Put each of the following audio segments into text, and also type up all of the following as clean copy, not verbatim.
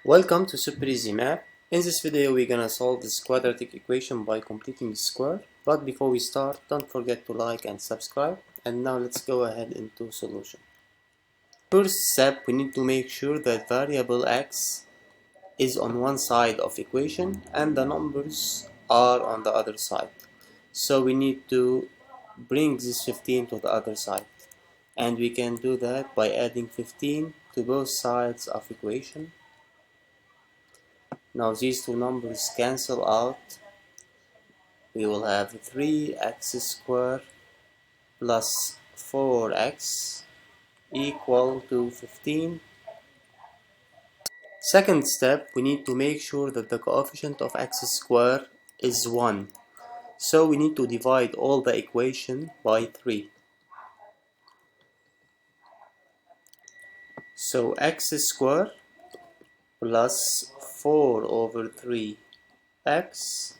Welcome to Super Easy Math. In this video we're gonna solve this quadratic equation by completing the square. But before we start, don't forget to like and subscribe. And now let's go ahead into solution. First step, we need to make sure that variable x is on one side of equation and the numbers are on the other side. So we need to bring this 15 to the other side. And we can do that by adding 15 to both sides of equation. Now these two numbers cancel out. We will have 3x squared plus 4x equal to 15. Second step, we need to make sure that the coefficient of x squared is 1. So we need to divide all the equation by 3. So x squared plus 4 over 3x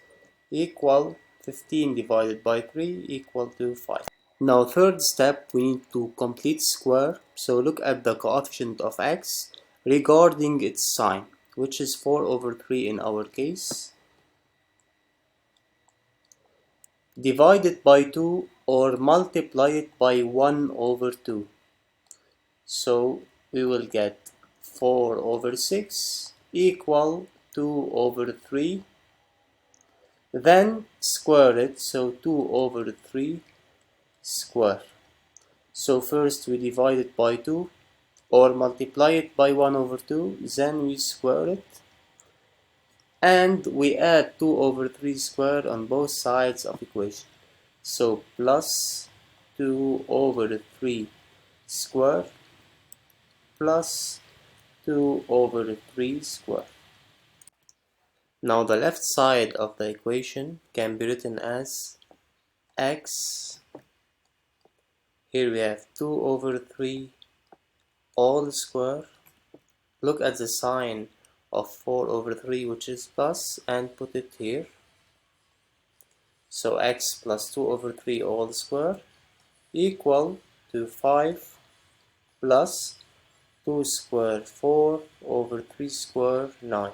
equal 15 divided by 3 equal to 5. Now third step, we need to complete square. So look at the coefficient of x regarding its sign, which is 4 over 3 in our case. Divide it by 2 or multiply it by 1 over 2. So we will get 4 over 6 equal 2 over 3. Then square it, so 2 over 3 square. So first we divide it by 2 or multiply it by 1 over 2, then we square it. And we add 2 over 3 squared on both sides of equation. So plus 2 over 3 squared plus 2 over 3 squared. Now the left side of the equation can be written as x. Here we have 2 over 3 all square. Look at the sign of 4 over 3, which is plus, and put it here. So x plus 2 over 3 all square equal to 5 plus 2 square 4 over 3 square 9.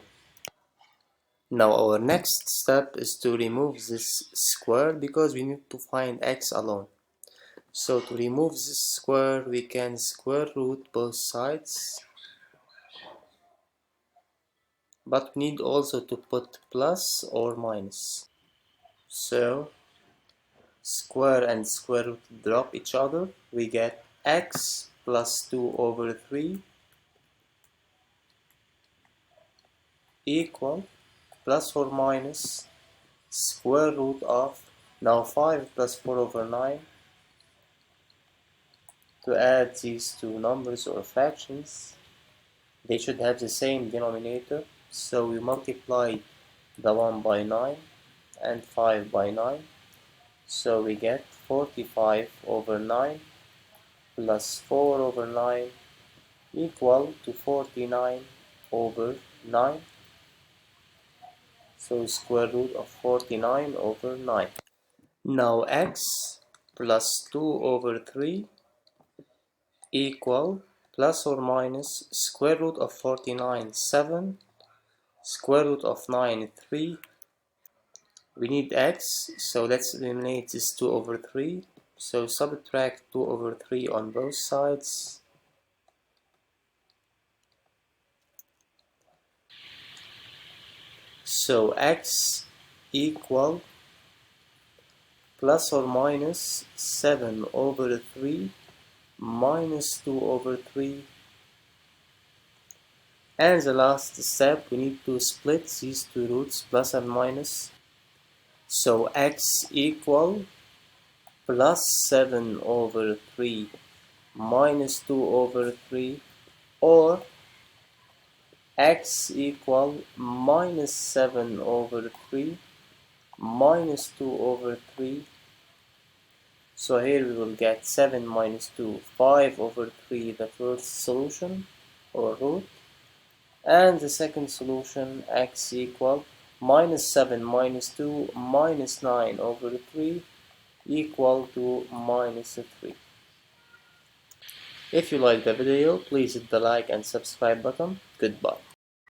Now our next step is to remove this square because we need to find x alone. So to remove this square, we can square root both sides, but we need also to put plus or minus. So square and square root drop each other. We get x plus 2 over 3 equal plus or minus square root of, now 5 plus 4 over 9. To add these two numbers or fractions, they should have the same denominator. So we multiply the 1 by 9 and 5 by 9. So we get 45 over 9 plus 4 over 9 equal to 49 over 9. So square root of 49 over 9. Now x plus 2 over 3 equal plus or minus square root of 49 7, square root of 9 3. We need x, so let's eliminate this 2 over 3. So subtract 2 over 3 on both sides. So x equal plus or minus 7 over 3 minus 2 over 3. And the last step, we need to split these two roots, plus and minus. So x equal plus 7 over 3 minus 2 over 3, or x equal minus 7 over 3 minus 2 over 3. So here we will get 7 minus 2, 5 over 3, the first solution or root. And the second solution, x equal minus 7 minus 2 minus 9 over 3 equal to minus 3. If you like the video, please hit the like and subscribe button. Goodbye.